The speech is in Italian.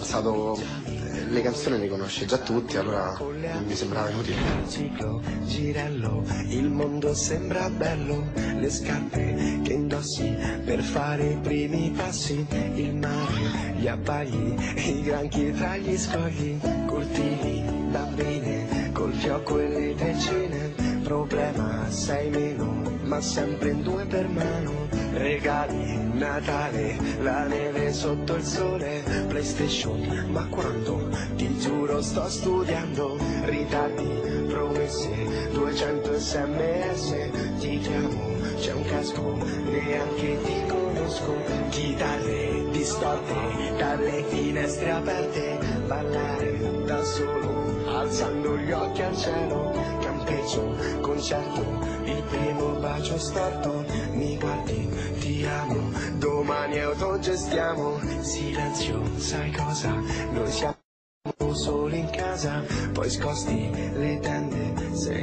pensato, le canzoni le conosce già tutti, allora non mi sembrava inutile. Ciclo, girello, il mondo sembra bello, le scarpe che indossi per fare i primi passi, il mare, gli abbagli, i granchi tra gli scogli, cortili, bambine, col fiocco e le decine, problema sei meno, ma sempre in due per mano, regali, Natale, la neve sotto il sole, PlayStation, ma quando? Ti giuro sto studiando, ritardi, promesse, 200 sms, ti chiamo, c'è un casco, neanche ti conosco, chitarre distorte, dalle finestre aperte, ballare da solo, alzando gli occhi al cielo, campeggio, concerto, il primo bacio storto, mi guardi, ti amo, domani autogestiamo, silenzio, sai cosa, noi siamo solo in casa, poi scosti le tende, sei